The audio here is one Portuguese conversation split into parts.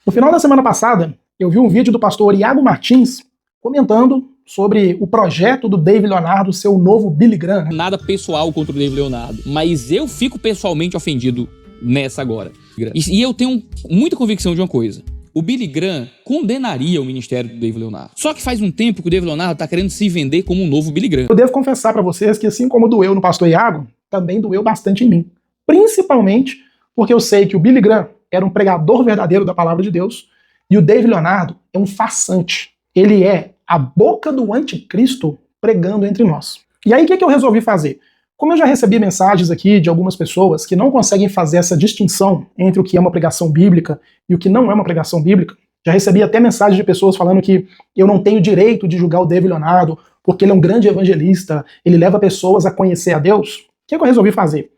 No final da semana passada, eu vi um vídeo do pastor Iago Martins comentando sobre o projeto do David Leonardo ser o novo Billy Graham. Nada pessoal contra o David Leonardo, mas eu fico pessoalmente ofendido nessa agora. E eu tenho muita convicção de uma coisa. O Billy Graham condenaria o ministério do David Leonardo. Só que faz um tempo que o David Leonardo tá querendo se vender como um novo Billy Graham. Eu devo confessar para vocês que assim como doeu no pastor Iago, também doeu bastante em mim. Principalmente porque eu sei que o Billy Graham era um pregador verdadeiro da palavra de Deus e o David Leonardo é um farsante. Ele é a boca do anticristo pregando entre nós. E aí o que eu resolvi fazer? Como eu já recebi mensagens aqui de algumas pessoas que não conseguem fazer essa distinção entre o que é uma pregação bíblica e o que não é uma pregação bíblica, já recebi até mensagens de pessoas falando que eu não tenho direito de julgar o David Leonardo porque ele é um grande evangelista, ele leva pessoas a conhecer a Deus. O que eu resolvi fazer?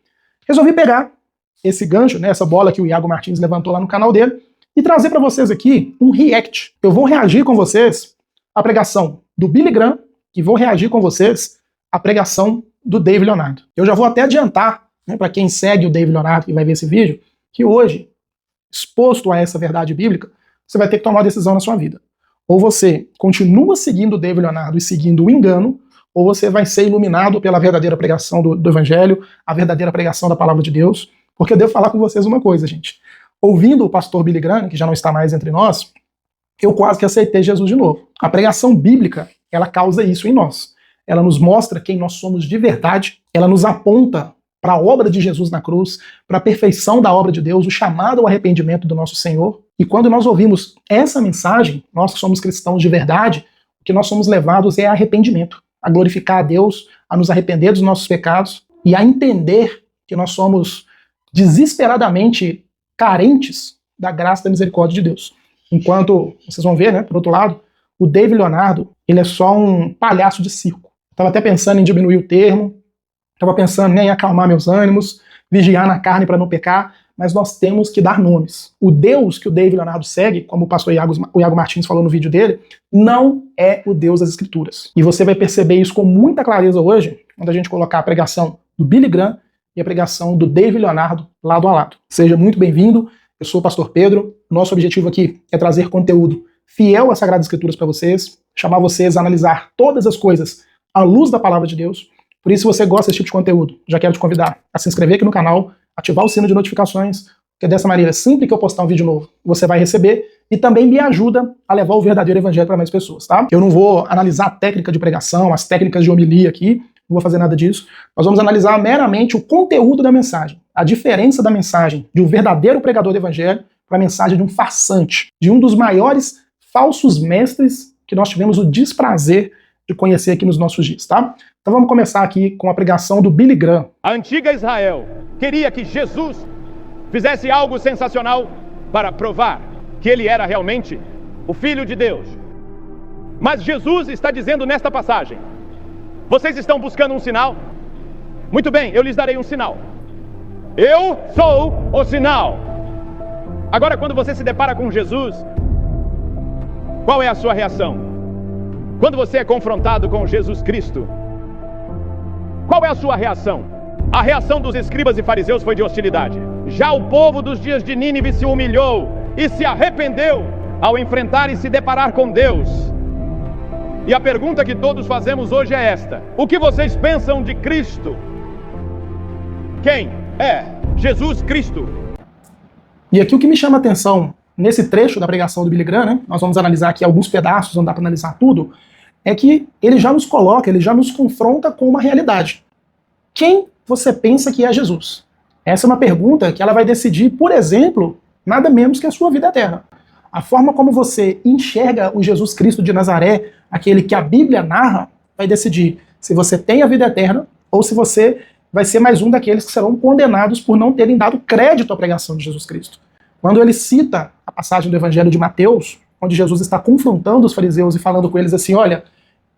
Resolvi pegar esse gancho, né, essa bola que o Iago Martins levantou lá no canal dele, e trazer para vocês aqui um react. Eu vou reagir com vocês à pregação do Billy Graham e vou reagir com vocês à pregação do David Leonardo. Eu já vou até adiantar, né, para quem segue o David Leonardo e vai ver esse vídeo, que hoje, exposto a essa verdade bíblica, você vai ter que tomar uma decisão na sua vida. Ou você continua seguindo o David Leonardo e seguindo o engano, ou você vai ser iluminado pela verdadeira pregação do Evangelho, a verdadeira pregação da palavra de Deus. Porque eu devo falar com vocês uma coisa, gente. Ouvindo o pastor Billy Graham, que já não está mais entre nós, eu quase que aceitei Jesus de novo. A pregação bíblica, ela causa isso em nós. Ela nos mostra quem nós somos de verdade, ela nos aponta para a obra de Jesus na cruz, para a perfeição da obra de Deus, o chamado ao arrependimento do nosso Senhor. E quando nós ouvimos essa mensagem, nós que somos cristãos de verdade, o que nós somos levados é arrependimento, a glorificar a Deus, a nos arrepender dos nossos pecados e a entender que nós somos desesperadamente carentes da graça e da misericórdia de Deus. Enquanto, vocês vão ver, né, por outro lado, o David Leonardo, ele é só um palhaço de circo. Estava até pensando em diminuir o termo, estava pensando em acalmar meus ânimos, vigiar na carne para não pecar, mas nós temos que dar nomes. O Deus que o David Leonardo segue, como o pastor Iago Martins falou no vídeo dele, não é o Deus das Escrituras. E você vai perceber isso com muita clareza hoje, quando a gente colocar a pregação do Billy Graham e a pregação do David Leonardo lado a lado. Seja muito bem-vindo, eu sou o pastor Pedro, nosso objetivo aqui é trazer conteúdo fiel às Sagradas Escrituras para vocês, chamar vocês a analisar todas as coisas à luz da palavra de Deus. Por isso, se você gosta desse tipo de conteúdo, já quero te convidar a se inscrever aqui no canal, ativar o sino de notificações, porque dessa maneira, sempre que eu postar um vídeo novo, você vai receber e também me ajuda a levar o verdadeiro evangelho para mais pessoas, tá? Eu não vou analisar a técnica de pregação, as técnicas de homilia aqui, não vou fazer nada disso. Nós vamos analisar meramente o conteúdo da mensagem, a diferença da mensagem de um verdadeiro pregador do evangelho para a mensagem de um farsante, de um dos maiores falsos mestres que nós tivemos o desprazer de conhecer aqui nos nossos dias, tá? Então vamos começar aqui com a pregação do Billy Graham. A antiga Israel queria que Jesus fizesse algo sensacional para provar que ele era realmente o Filho de Deus. Mas Jesus está dizendo nesta passagem: vocês estão buscando um sinal? Muito bem, eu lhes darei um sinal. Eu sou o sinal. Agora, quando você se depara com Jesus, qual é a sua reação? Quando você é confrontado com Jesus Cristo, qual é a sua reação? A reação dos escribas e fariseus foi de hostilidade. Já o povo dos dias de Nínive se humilhou e se arrependeu ao enfrentar e se deparar com Deus. E a pergunta que todos fazemos hoje é esta: o que vocês pensam de Cristo? Quem é Jesus Cristo? E aqui o que me chama a atenção nesse trecho da pregação do Billy Graham, né, nós vamos analisar aqui alguns pedaços, não dá para analisar tudo, é que ele já nos coloca, ele já nos confronta com uma realidade. Quem você pensa que é Jesus? Essa é uma pergunta que ela vai decidir, por exemplo, nada menos que a sua vida eterna. A forma como você enxerga o Jesus Cristo de Nazaré, aquele que a Bíblia narra, vai decidir se você tem a vida eterna ou se você vai ser mais um daqueles que serão condenados por não terem dado crédito à pregação de Jesus Cristo. Quando ele cita a passagem do Evangelho de Mateus, onde Jesus está confrontando os fariseus e falando com eles assim: olha,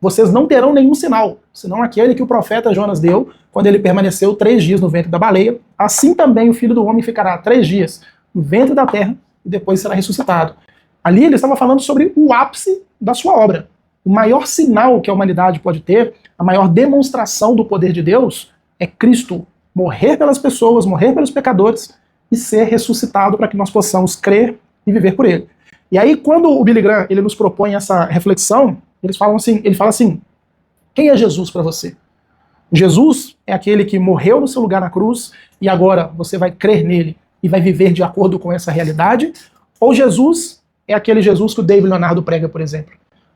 vocês não terão nenhum sinal, senão aquele que o profeta Jonas deu quando ele permaneceu 3 dias no ventre da baleia, assim também o Filho do Homem ficará 3 dias no ventre da terra e depois será ressuscitado. Ali ele estava falando sobre o ápice da sua obra. O maior sinal que a humanidade pode ter, a maior demonstração do poder de Deus, é Cristo morrer pelas pessoas, morrer pelos pecadores e ser ressuscitado para que nós possamos crer e viver por ele. E aí, quando o Billy Graham ele nos propõe essa reflexão, ele fala assim, quem é Jesus para você? Jesus é aquele que morreu no seu lugar na cruz e agora você vai crer nele e vai viver de acordo com essa realidade? Ou Jesus é aquele Jesus que o David Leonardo prega, por exemplo?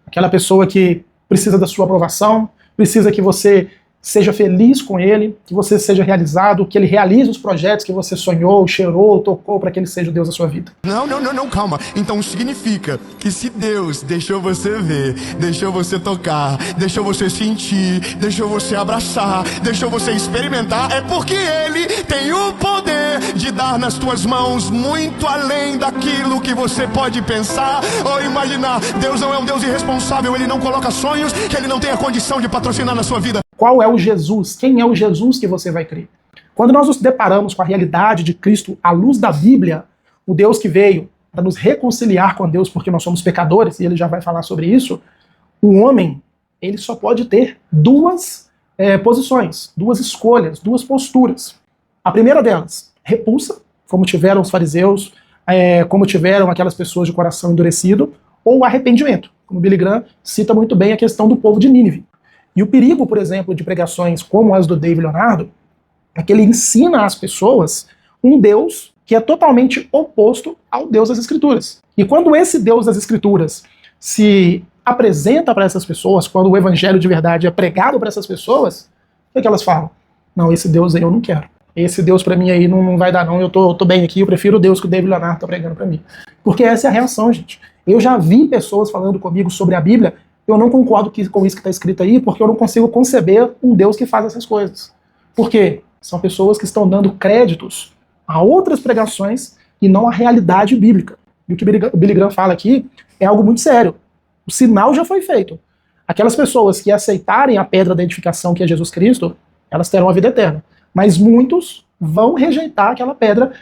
Aquela pessoa que precisa da sua aprovação, precisa que você seja feliz com ele, que você seja realizado, que ele realize os projetos que você sonhou, cheirou, tocou para que ele seja o Deus da sua vida. Não, calma. Então significa que se Deus deixou você ver, deixou você tocar, deixou você sentir, deixou você abraçar, deixou você experimentar, é porque Ele tem o poder de dar nas tuas mãos muito além daquilo que você pode pensar ou imaginar. Deus não é um Deus irresponsável, Ele não coloca sonhos que Ele não tem a condição de patrocinar na sua vida. Qual é o Jesus? Quem é o Jesus que você vai crer? Quando nós nos deparamos com a realidade de Cristo à luz da Bíblia, o Deus que veio para nos reconciliar com Deus porque nós somos pecadores, e ele já vai falar sobre isso, o homem ele só pode ter duas posições, duas escolhas, duas posturas. A primeira delas, repulsa, como tiveram os fariseus, como tiveram aquelas pessoas de coração endurecido, ou arrependimento, como Billy Graham cita muito bem a questão do povo de Nínive. E o perigo, por exemplo, de pregações como as do David Leonardo, é que ele ensina às pessoas um Deus que é totalmente oposto ao Deus das Escrituras. E quando esse Deus das Escrituras se apresenta para essas pessoas, quando o evangelho de verdade é pregado para essas pessoas, o que elas falam? Não, esse Deus aí eu não quero. Esse Deus para mim aí não vai dar não, eu tô bem aqui, eu prefiro o Deus que o David Leonardo está pregando para mim. Porque essa é a reação, gente. Eu já vi pessoas falando comigo sobre a Bíblia, eu não concordo com isso que está escrito aí, porque eu não consigo conceber um Deus que faz essas coisas. Por quê? São pessoas que estão dando créditos a outras pregações e não à realidade bíblica. E o que o Billy Graham fala aqui é algo muito sério. O sinal já foi feito. Aquelas pessoas que aceitarem a pedra da edificação, que é Jesus Cristo, elas terão a vida eterna. Mas muitos vão rejeitar aquela pedra,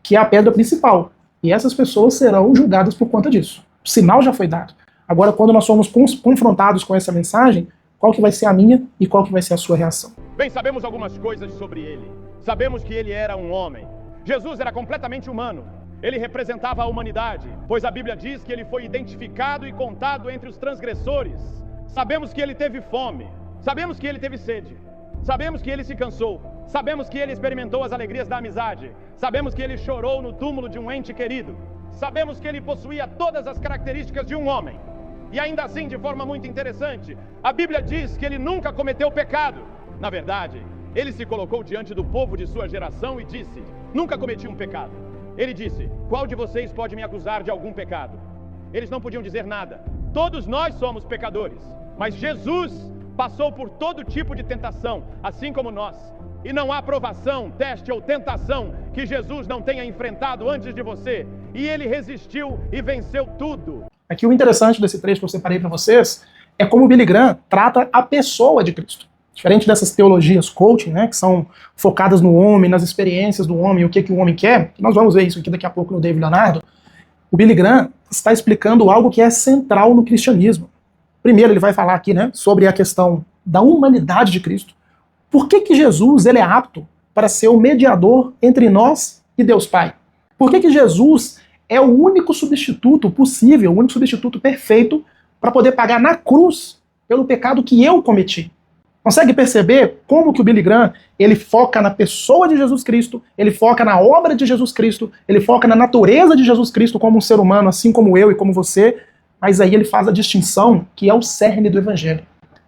que é a pedra principal. E essas pessoas serão julgadas por conta disso. O sinal já foi dado. Agora, quando nós somos confrontados com essa mensagem, qual que vai ser a minha e qual que vai ser a sua reação? Bem, sabemos algumas coisas sobre ele. Sabemos que ele era um homem. Jesus era completamente humano. Ele representava a humanidade, pois a Bíblia diz que ele foi identificado e contado entre os transgressores. Sabemos que ele teve fome. Sabemos que ele teve sede. Sabemos que ele se cansou. Sabemos que ele experimentou as alegrias da amizade. Sabemos que ele chorou no túmulo de um ente querido. Sabemos que ele possuía todas as características de um homem. E ainda assim, de forma muito interessante, a Bíblia diz que ele nunca cometeu pecado. Na verdade, ele se colocou diante do povo de sua geração e disse: nunca cometi um pecado. Ele disse: qual de vocês pode me acusar de algum pecado? Eles não podiam dizer nada. Todos nós somos pecadores. Mas Jesus passou por todo tipo de tentação, assim como nós. E não há provação, teste ou tentação que Jesus não tenha enfrentado antes de você. E ele resistiu e venceu tudo. Aqui o interessante desse trecho que eu separei para vocês é como o Billy Graham trata a pessoa de Cristo. Diferente dessas teologias coaching, né, que são focadas no homem, nas experiências do homem, o que o homem quer, nós vamos ver isso aqui daqui a pouco no David Leonardo, o Billy Graham está explicando algo que é central no cristianismo. Primeiro ele vai falar aqui, né, sobre a questão da humanidade de Cristo. Por que Jesus ele é apto para ser o mediador entre nós e Deus Pai? Por que Jesus é o único substituto possível, o único substituto perfeito para poder pagar na cruz pelo pecado que eu cometi? Consegue perceber como que o Billy Graham ele foca na pessoa de Jesus Cristo, ele foca na obra de Jesus Cristo, ele foca na natureza de Jesus Cristo como um ser humano, assim como eu e como você, mas aí ele faz a distinção que é o cerne do Evangelho.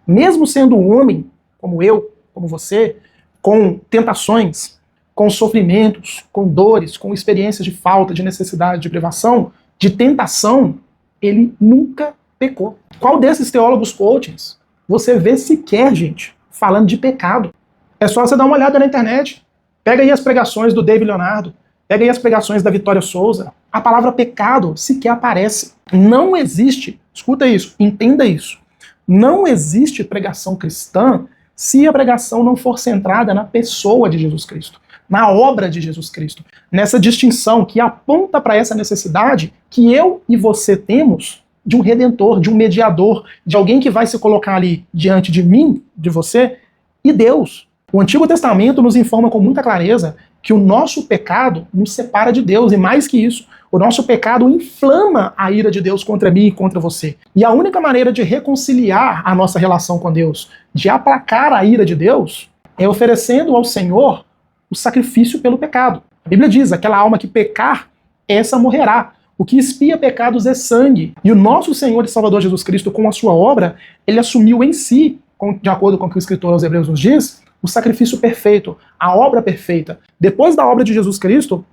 Mesmo sendo um homem, como eu, como você, com tentações, com sofrimentos, com dores, com experiências de falta, de necessidade, de privação, de tentação, ele nunca pecou. Qual desses teólogos coachings você vê sequer, gente, falando de pecado? É só você dar uma olhada na internet. Pega aí as pregações do David Leonardo, pega aí as pregações da Vitória Souza. A palavra pecado sequer aparece. Não existe, escuta isso, entenda isso, não existe pregação cristã se a pregação não for centrada na pessoa de Jesus Cristo, na obra de Jesus Cristo, nessa distinção que aponta para essa necessidade que eu e você temos de um redentor, de um mediador, de alguém que vai se colocar ali diante de mim, de você, e Deus. O Antigo Testamento nos informa com muita clareza que o nosso pecado nos separa de Deus, e mais que isso, O nosso pecado inflama a ira de Deus contra mim e contra você. E a única maneira de reconciliar a nossa relação com Deus, de aplacar a ira de Deus, é oferecendo ao Senhor o sacrifício pelo pecado. A Bíblia diz, aquela alma que pecar, essa morrerá. O que expia pecados é sangue. E o nosso Senhor e Salvador Jesus Cristo, com a sua obra, ele assumiu em si, de acordo com o que o escritor aos Hebreus nos diz, o sacrifício perfeito, a obra perfeita. Depois da obra de Jesus Cristo,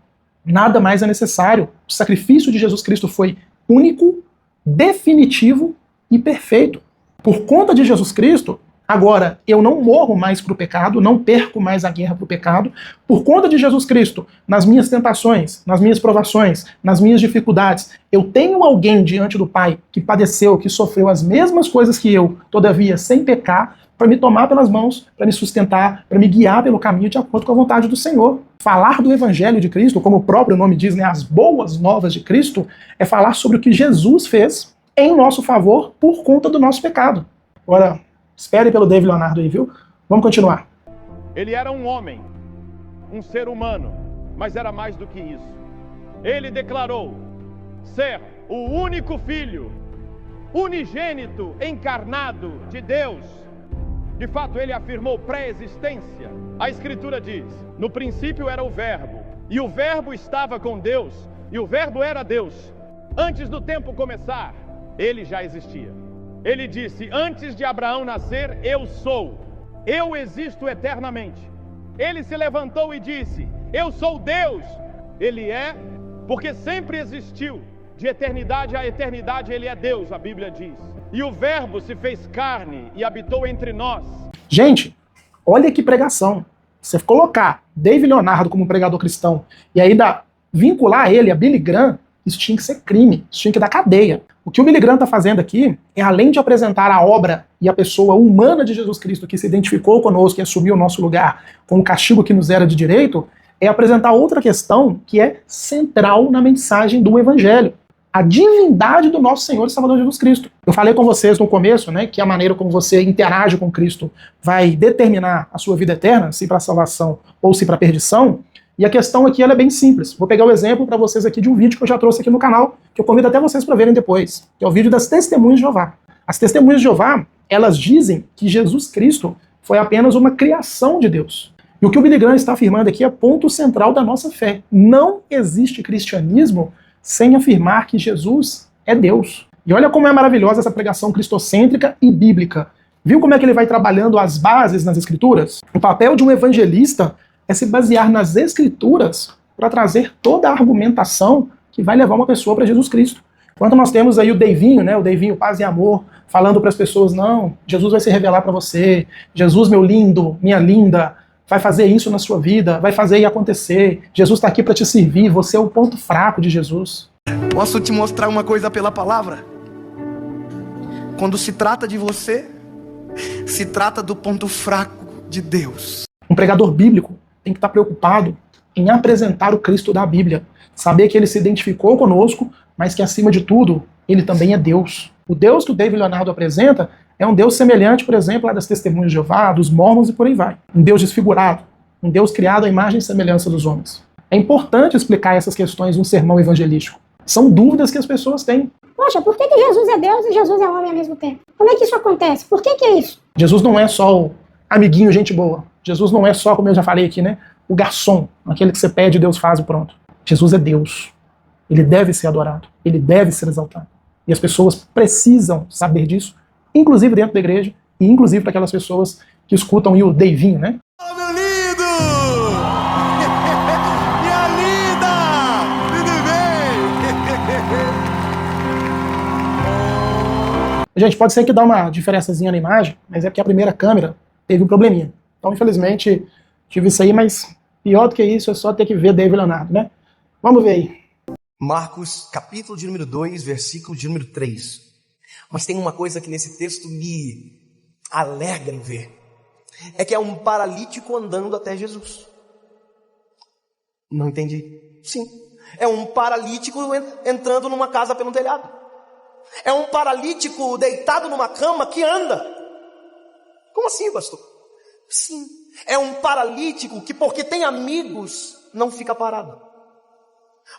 nada mais é necessário. O sacrifício de Jesus Cristo foi único, definitivo e perfeito. Por conta de Jesus Cristo, agora eu não morro mais para o pecado, não perco mais a guerra para o pecado. Por conta de Jesus Cristo, nas minhas tentações, nas minhas provações, nas minhas dificuldades, eu tenho alguém diante do Pai que padeceu, que sofreu as mesmas coisas que eu, todavia sem pecar, para me tomar pelas mãos, para me sustentar, para me guiar pelo caminho de acordo com a vontade do Senhor. Falar do Evangelho de Cristo, como o próprio nome diz, né, as boas novas de Cristo, é falar sobre o que Jesus fez em nosso favor por conta do nosso pecado. Agora, espere pelo David Leonardo aí, viu? Vamos continuar. Ele era um homem, um ser humano, mas era mais do que isso. Ele declarou ser o único filho, unigênito, encarnado de Deus. De fato, ele afirmou pré-existência. A Escritura diz, no princípio era o Verbo, e o Verbo estava com Deus, e o Verbo era Deus. Antes do tempo começar, ele já existia. Ele disse, antes de Abraão nascer, eu sou. Eu existo eternamente. Ele se levantou e disse, eu sou Deus. Ele é, porque sempre existiu. De eternidade a eternidade, ele é Deus, a Bíblia diz. E o Verbo se fez carne e habitou entre nós. Gente, olha que pregação. Você colocar David Leonardo como pregador cristão e ainda vincular ele a Billy Graham, isso tinha que ser crime, isso tinha que dar cadeia. O que o Billy Graham está fazendo aqui é, além de apresentar a obra e a pessoa humana de Jesus Cristo que se identificou conosco e assumiu o nosso lugar com o castigo que nos era de direito, é apresentar outra questão que é central na mensagem do Evangelho. A divindade do nosso Senhor e Salvador Jesus Cristo. Eu falei com vocês no começo, né, que a maneira como você interage com Cristo vai determinar a sua vida eterna, se para a salvação ou se para a perdição. E a questão aqui ela é bem simples. Vou pegar o exemplo para vocês aqui de um vídeo que eu já trouxe aqui no canal, que eu convido até vocês para verem depois, que é o vídeo das Testemunhas de Jeová. As Testemunhas de Jeová, elas dizem que Jesus Cristo foi apenas uma criação de Deus. E o que o Billy Graham está afirmando aqui é ponto central da nossa fé. Não existe cristianismo sem afirmar que Jesus é Deus. E olha como é maravilhosa essa pregação cristocêntrica e bíblica. Viu como é que ele vai trabalhando as bases nas Escrituras? O papel de um evangelista é se basear nas Escrituras para trazer toda a argumentação que vai levar uma pessoa para Jesus Cristo. Enquanto nós temos aí o Deivinho, né, o Deivinho Paz e Amor, falando para as pessoas, não, Jesus vai se revelar para você, Jesus, meu lindo, minha linda, vai fazer isso na sua vida, vai fazer e acontecer. Jesus está aqui para te servir, você é o ponto fraco de Jesus. Posso te mostrar uma coisa pela palavra? Quando se trata de você, se trata do ponto fraco de Deus. Um pregador bíblico tem que estar preocupado em apresentar o Cristo da Bíblia, saber que ele se identificou conosco, mas que acima de tudo, ele também é Deus. O Deus que o David Leonardo apresenta é um Deus semelhante, por exemplo, à das Testemunhas de Jeová, dos Mormons e por aí vai. Um Deus desfigurado, um Deus criado à imagem e semelhança dos homens. É importante explicar essas questões num sermão evangelístico. São dúvidas que as pessoas têm. Poxa, por que Jesus é Deus e Jesus é homem ao mesmo tempo? Como é que isso acontece? Por que é isso? Jesus não é só o amiguinho, gente boa. Jesus não é só, como eu já falei aqui, né, o garçom, aquele que você pede e Deus faz e pronto. Jesus é Deus. Ele deve ser adorado. Ele deve ser exaltado. E as pessoas precisam saber disso, inclusive dentro da igreja, e inclusive para aquelas pessoas que escutam o Deivinho, né? Fala, meu lindo! Minha linda! Tudo bem? Gente, pode ser que dá uma diferençazinha na imagem, mas é porque a primeira câmera teve um probleminha. Então, infelizmente, tive isso aí, mas pior do que isso é só ter que ver David Leonardo, né? Vamos ver aí. Marcos, capítulo de número 2, versículo de número 3. Mas tem uma coisa que nesse texto me alegra em ver. É que é um paralítico andando até Jesus. Não entendi. Sim. É um paralítico entrando numa casa pelo telhado. É um paralítico deitado numa cama que anda. Como assim, pastor? Sim. É um paralítico que, porque tem amigos, não fica parado.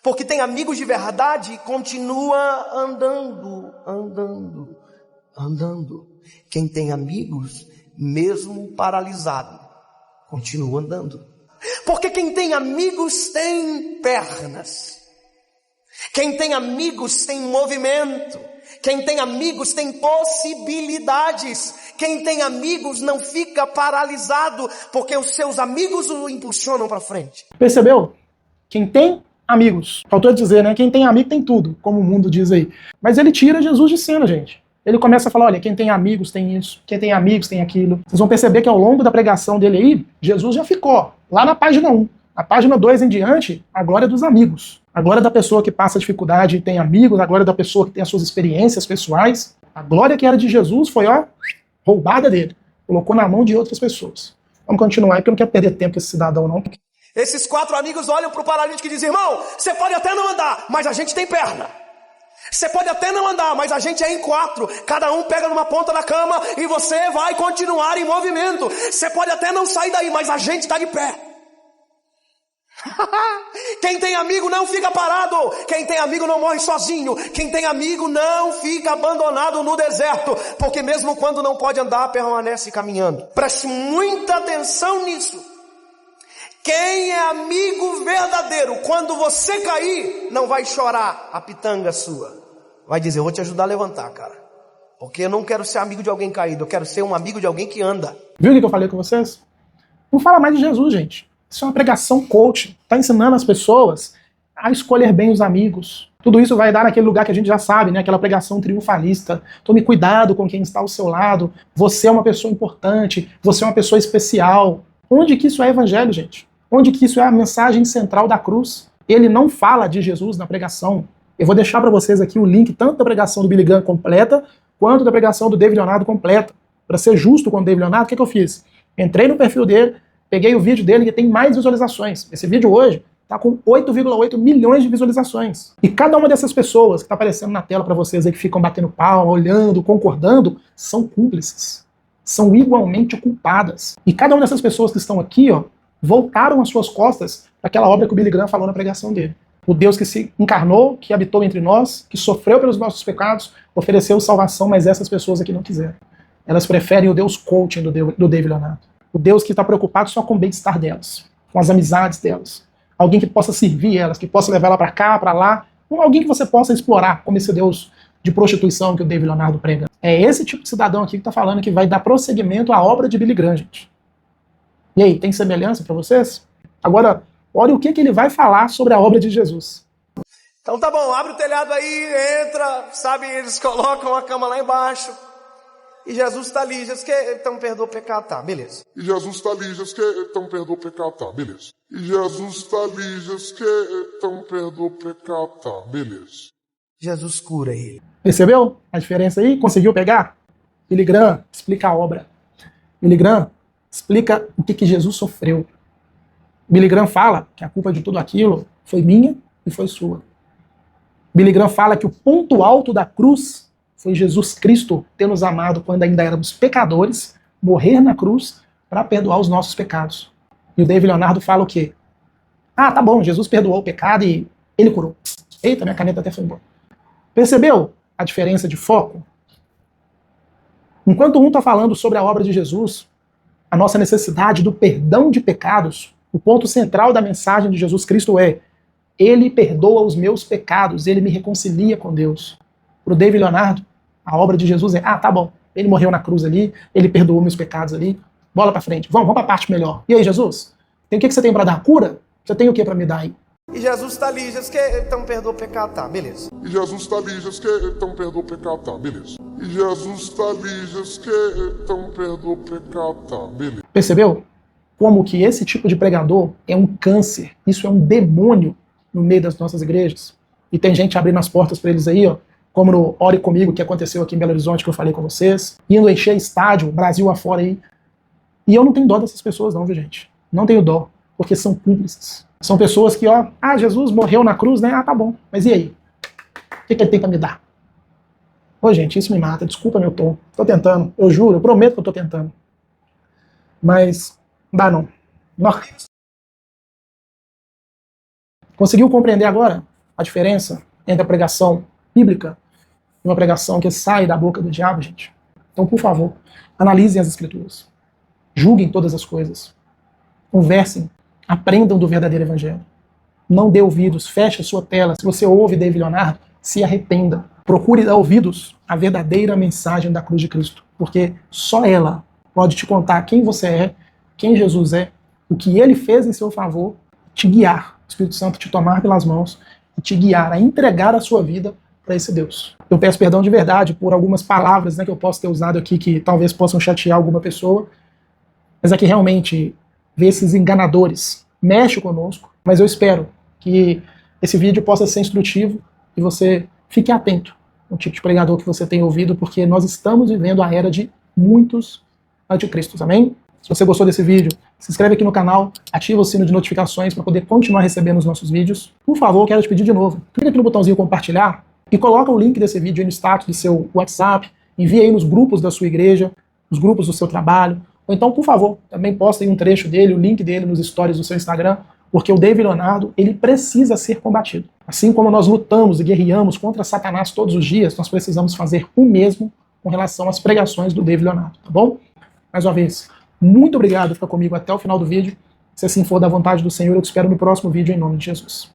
Porque tem amigos de verdade e continua andando. Quem tem amigos, mesmo paralisado, continua andando. Porque quem tem amigos tem pernas. Quem tem amigos tem movimento. Quem tem amigos tem possibilidades. Quem tem amigos não fica paralisado, porque os seus amigos o impulsionam para frente. Percebeu? Quem tem amigos, faltou dizer, né? Quem tem amigo tem tudo, como o mundo diz aí. Mas ele tira Jesus de cena, gente. Ele começa a falar, olha, quem tem amigos tem isso, quem tem amigos tem aquilo. Vocês vão perceber que ao longo da pregação dele aí, Jesus já ficou lá na página 1. Na página 2 em diante, a glória dos amigos. A glória da pessoa que passa dificuldade e tem amigos, a glória da pessoa que tem as suas experiências pessoais. A glória que era de Jesus foi, roubada dele. Colocou na mão de outras pessoas. Vamos continuar aí, porque eu não quero perder tempo com esse cidadão, não. Esses 4 amigos olham para o paralítico e dizem, irmão, você pode até não andar, mas a gente tem perna. Você pode até não andar, mas a gente é em 4. Cada um pega numa ponta da cama e você vai continuar em movimento. Você pode até não sair daí, mas a gente está de pé. Quem tem amigo não fica parado. Quem tem amigo não morre sozinho. Quem tem amigo não fica abandonado no deserto, porque mesmo quando não pode andar, permanece caminhando. Preste muita atenção nisso. Quem é amigo verdadeiro, quando você cair, não vai chorar a pitanga sua. Vai dizer, eu vou te ajudar a levantar, cara. Porque eu não quero ser amigo de alguém caído, eu quero ser um amigo de alguém que anda. Viu o que eu falei com vocês? Não fala mais de Jesus, gente. Isso é uma pregação coach. Está ensinando as pessoas a escolher bem os amigos. Tudo isso vai dar naquele lugar que a gente já sabe, né? Aquela pregação triunfalista. Tome cuidado com quem está ao seu lado. Você é uma pessoa importante. Você é uma pessoa especial. Onde que isso é evangelho, gente? Onde que isso é a mensagem central da cruz? Ele não fala de Jesus na pregação. Eu vou deixar para vocês aqui o link tanto da pregação do Billy Graham completa, quanto da pregação do David Leonardo completa. Para ser justo com o David Leonardo, o que eu fiz? Entrei no perfil dele, peguei o vídeo dele que tem mais visualizações. Esse vídeo hoje está com 8,8 milhões de visualizações. E cada uma dessas pessoas que está aparecendo na tela para vocês aí, que ficam batendo palma, olhando, concordando, são cúmplices. São igualmente culpadas. E cada uma dessas pessoas que estão aqui, voltaram as suas costas para aquela obra que o Billy Graham falou na pregação dele. O Deus que se encarnou, que habitou entre nós, que sofreu pelos nossos pecados, ofereceu salvação, mas essas pessoas aqui não quiseram. Elas preferem o Deus coaching do David Leonardo. O Deus que está preocupado só com o bem-estar delas, com as amizades delas. Alguém que possa servir elas, que possa levar ela para cá, para lá. Alguém que você possa explorar, como esse Deus de prostituição que o David Leonardo prega. É esse tipo de cidadão aqui que está falando que vai dar prosseguimento à obra de Billy Graham, gente. E aí, tem semelhança para vocês? Agora, olha o que ele vai falar sobre a obra de Jesus. Então tá bom, abre o telhado aí, entra, sabe, eles colocam a cama lá embaixo. E Jesus está ali, Jesus quer, então perdoa o pecado, tá, beleza. E Jesus está ali, Jesus quer, então perdoa o pecado, tá, beleza. E Jesus está ali, Jesus quer, então perdoa o pecado, tá, beleza. Jesus cura ele. Percebeu a diferença aí? Conseguiu pegar? Billy Graham explica a obra. Billy Graham explica o que Jesus sofreu. Billy Graham fala que a culpa de tudo aquilo foi minha e foi sua. Billy Graham fala que o ponto alto da cruz foi Jesus Cristo ter nos amado quando ainda éramos pecadores, morrer na cruz para perdoar os nossos pecados. E o David Leonardo fala o quê? Ah, tá bom, Jesus perdoou o pecado e ele curou. Eita, minha caneta até foi embora. Percebeu a diferença de foco? Enquanto um está falando sobre a obra de Jesus, a nossa necessidade do perdão de pecados, o ponto central da mensagem de Jesus Cristo é: ele perdoa os meus pecados, ele me reconcilia com Deus. Para o David Leonardo, a obra de Jesus é: ah, tá bom, ele morreu na cruz ali, ele perdoou meus pecados ali, bola para frente, vamos para a parte melhor. E aí, Jesus, o que você tem para dar? Cura? Você tem o que para me dar aí? E Jesus está ali, Jesus quer, então perdoa o pecado, tá, beleza. E Jesus está ali, Jesus quer, então perdoa o pecado, tá, beleza. E Jesus está ali, Jesus quer, então perdoa o pecado, tá, beleza. Percebeu? Como que esse tipo de pregador é um câncer, isso é um demônio no meio das nossas igrejas. E tem gente abrindo as portas para eles aí, como no Ore Comigo, que aconteceu aqui em Belo Horizonte, que eu falei com vocês, indo encher estádio, Brasil afora aí. E eu não tenho dó dessas pessoas não, viu, gente? Não tenho dó, porque são cúmplices. São pessoas que, Jesus morreu na cruz, né? Ah, tá bom, mas e aí? O que ele tem para me dar? Ô, gente, isso me mata, desculpa meu tom. Tô tentando, eu juro, eu prometo que eu tô tentando. Mas, não dá não. Conseguiu compreender agora a diferença entre a pregação bíblica e uma pregação que sai da boca do diabo, gente? Então, por favor, analisem as Escrituras. Julguem todas as coisas. Conversem. Aprendam do verdadeiro evangelho. Não dê ouvidos. Feche a sua tela. Se você ouve David Leonardo, se arrependa. Procure dar ouvidos à verdadeira mensagem da cruz de Cristo. Porque só ela pode te contar quem você é, quem Jesus é, o que ele fez em seu favor, te guiar. O Espírito Santo te tomar pelas mãos e te guiar a entregar a sua vida para esse Deus. Eu peço perdão de verdade por algumas palavras, né, que eu posso ter usado aqui que talvez possam chatear alguma pessoa, mas é que realmente ver esses enganadores mexe conosco, mas eu espero que esse vídeo possa ser instrutivo e você fique atento ao tipo de pregador que você tem ouvido, porque nós estamos vivendo a era de muitos anticristos, amém? Se você gostou desse vídeo, se inscreve aqui no canal, ativa o sino de notificações para poder continuar recebendo os nossos vídeos. Por favor, quero te pedir de novo, clica aqui no botãozinho compartilhar e coloca o link desse vídeo aí no status do seu WhatsApp, envia aí nos grupos da sua igreja, nos grupos do seu trabalho, ou então, por favor, também posta aí um trecho dele, o link dele nos stories do seu Instagram, porque o David Leonardo, ele precisa ser combatido. Assim como nós lutamos e guerreamos contra Satanás todos os dias, nós precisamos fazer o mesmo com relação às pregações do David Leonardo, tá bom? Mais uma vez, muito obrigado por ficar comigo até o final do vídeo. Se assim for da vontade do Senhor, eu te espero no próximo vídeo em nome de Jesus.